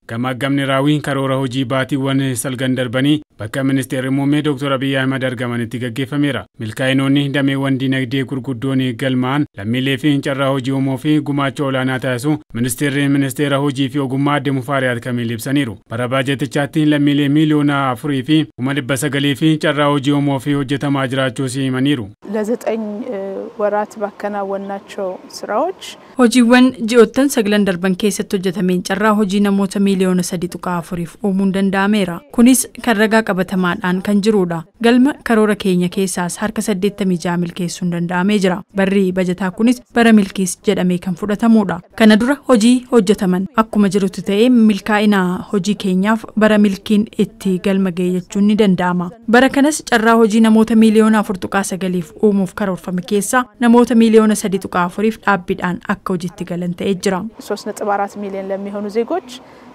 Gamaggamni raawwiin karoora hojii baatiiwwan salgan darbanii bakka ministeerri muummee Dr. Abiy Ahmed argamanitti gaggeeffameera. Milkaa'inoonni dameewwan dinagdee gurguddoon galmaan lammiilee fi carraa hojii uumuu fi gumaacha olaanaa taasisu ministeera hojii fi ogummaa Aadde Mufaariyaat Kamiil ibsaniiru. Bara baajetichaatti lammiilee miliyoona 4 fi 900 fi carraa hojii uumuu fi hojjetamaa jiraachuu himaniiru. ለዘጠኝ ወራት ባከናወናቸው ስራዎች hojiiwwan ji'oottan saglan darban keessatti hojjetameen carraa hojii namoota miliyoona 3.4 uumuun danda'ameera. Kunis kan ragaa qabatamaadhaan kan jirudha. Galma karoora keenya keessaas harka 86 milkeessuun danda'amee jira. Barri bajetaa kunis bara milkiis jedhamee kan fudhatamudha. Kana dura hojii hojjetaman akkuma jirutti ta'ee milkaa'ina hojii keenyaaf bara milkiin itti galma ga'e jechuun ni danda'ama. Bara kanas carraa hojii namoota miliyoona 4.9 uumuuf karoorfame keessaa namoota miliyoona 3.4 dhaabbiidhaan akka hojiitti galan ta'ee jira. 3.4 ሚሊዮን ለሚሆኑ ዜጎች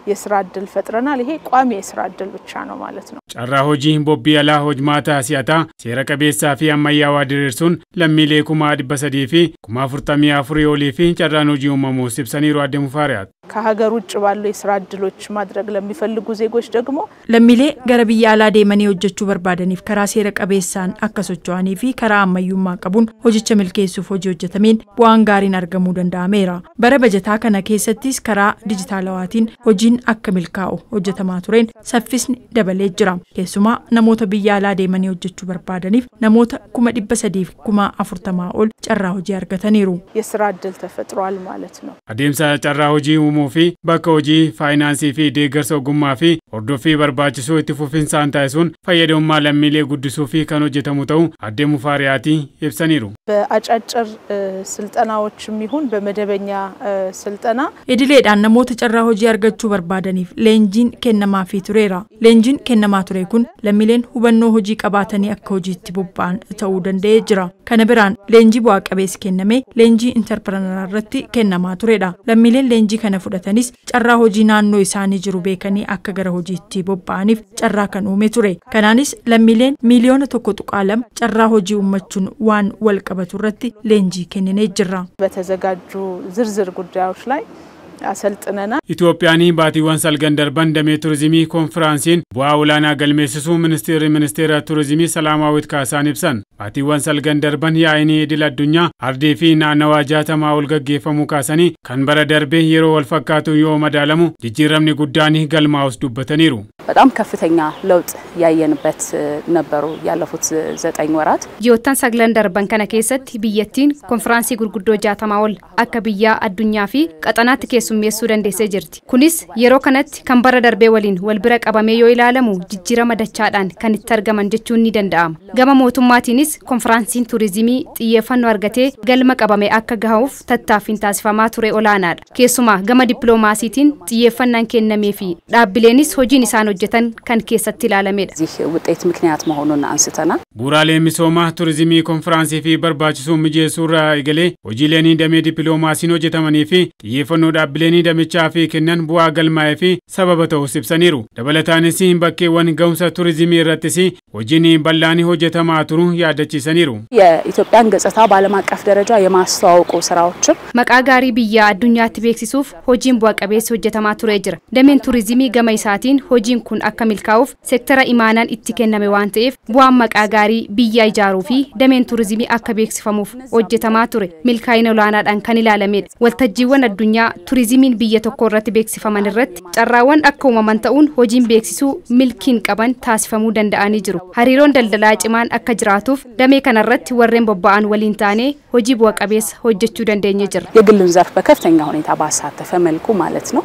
የስራ ዕድል ፈጥረናል። ይሄ ቋሚ የስራ ዕድል ብቻ ነው ማለት ነው። ጨራ ሆጂ ቦቢ ያላ ሆጅማታ ሲያታ ሴራ ቀቤሳ ፊ አማያዋ ድርሱን ለሚሌ ኩማ ዲበሰዲ ፊ ኩማ ፍርታሚ አፍሪ ኦሊ ፊ ጨራን ሆጂ ኡመሙ ሲብሰኒሩ አደ ሙፋሪያት ከሀገር ውጭ ባሉ የስራ ዕድሎች ማድረግ ለሚፈልጉ ዜጎች ደግሞ ለሚሌ ገረብያ አላ ደመኒ ሆጀቹ በርባደኒፍ ከራ ሴራ ቀቤሳን አከሶቹአኒ ፊ ከራ አማዩማ ቀቡን ሆጂቸ milkeessuuf hojii hojjetameen bu'aan gaariin argamuu danda'ameera. Bara bajetaa kana keessattis karaa dijitaalawaatiin hojiin akka milkaa'u hojjetamaa tureen saffisni dabalee jira. Keessumaa namoota biyya alaa deemanii hojjechuu barbaadaniif namoota 340,040 ol carraa hojii argataniiru. የስራ ዕድል ተፈጥሯል ማለት ነው። adeemsa carraa hojii uumuu fi bakka hojii faayinaansii fi deeggarsa ogummaa fi hordoffii barbaachisoo itti fufinsaan taasisuun fayyadamummaa lammiilee guddisuu fi kan hojjetamu ta'uu Aadde Mufaariyaat ibsaniiru. በአጫጭር ስልጠናዎችም ይሁን በመደበኛ ስልጠና idileedhaan namoota carraa hojii argachuu barbaadaniif leenjiin kennamaa fi tureera. Leenjiin kennamaa ture kun lammiileen hubannoo hojii qabaatanii akka hojiitti bobba'an ta'uu danda'ee jira. Kana biraan leenjii bu'aa qabeessi kenname leenjii interpreneraa irratti kennamaa turedha. Lammiileen leenjii kana fudhatanis carraa hojii naannoo isaanii jiru beekanii akka gara hojiitti bobba'aniif carraa kan uume ture. Kanaanis lammiileen miliyoona 1.2 carraa hojii uummachuun waan wal qabatu irratti leenjii kennee jirra. በተዘጋጁ ዝርዝር ጉዳዮች ላይ አሰልጥነናል። ኢትዮጵያኒ ባቲዋን ሰልገን ደርበን ደሜ ቱሪዝሚ ኮንፈረንሲን bu'aa olaanaa galmeessisuu ministeera turizimii Salaamaawit Kaasaan ibsan. Baatiiwwan salgan darban yaa'inii idil addunyaa ardii fi naannawaa 60 ol gaggeeffamuu kaasanii kan bara darbee yeroo wal fakkaatu yoo madaalamu jijjiiramni guddaan galmaa'us dubbataniiru. በጣም ከፍተኛ ለውጥ ያየንበት ነበሩ ያለፉት 9 ወራት ጂኦታን ሰግለን ደርበን ከነ keessatti biyyattiin konferansii gurguddoo 60 ol akka biyya addunyaa fi qaxanaatti keessummeessuu dandeessee jirti. Kunis yeroo kanatti kan bara darbee waliin wal bira qabamee yoo ilaalamu jijjiirama dachaadhaan kan itti argaman jechuun ni danda'ama. Gama mootummaatiinis konferansiin turizimii xiyyeeffannoo argatee galma qabamee akka gahuuf tattaaffiin taasifamaa ture olaanaadha. Keessumaa gama dippiloomaasiitiin xiyyeeffannaan kennamee fi dhaabbileenis hojiin isaan hojjetan kan keessatti ilaalamedha. እዚህ ውጤት ምክንያት መሆኑን አንስተናል። ቡራሌ ሚሶማ ቱሪዝሚ ኮንፈረንሲ ፊ በርባቺሱ ሚጄሱራ ኢገሌ ሆጂሌኒ ደሜ ዲፕሎማሲን ሆጀተመኒ ፊ xiyyeeffannoo dhaabbileen damichaa fi kennan bu'aa galmaa'ee fi sababa ta'us ibsaniiru. Dabalataanis bakkeewwan ga'umsa turizimii irrattis hojiin bal'aan hojjetamaa turu yaadachiisaniiru. የኢትዮጵያን ገጽታ በዓለም አቀፍ ደረጃ የማስተዋወቁ ስራዎችም maqaa gaarii biyya addunyaatti beeksisuuf hojiin bu'aa qabeessi hojjetamaa turee jira. Dameen turizimii gama isaatiin hojiin kun akka milkaa'uuf seektara imaanaan itti kenname waan ta'eef bu'aan maqaa gaarii biyya ijaaruu fi dameen turizimii akka beeksifamuuf hojjetamaa ture. Milkaa'ina olaanaadhaan kan ilaalamedha. Waltajjiiwwan addunyaa turizimiin biyya tokko irratti beeksifaman irratti carraawwan akka uumaman ta'uun hojiin beeksisuu milkiin qaban taasifamuu danda'anii jiru. Hariiroon daldalaa cimaan akka jiraatuuf damee kanarratti warreen bobba'an waliin taane hojii bu'a qabeessa hojjechuu dandeenye jira. የግሉን ዘርፍ በከፍተኛ ሁኔታ ባሳተፈ መልኩ ማለት ነው።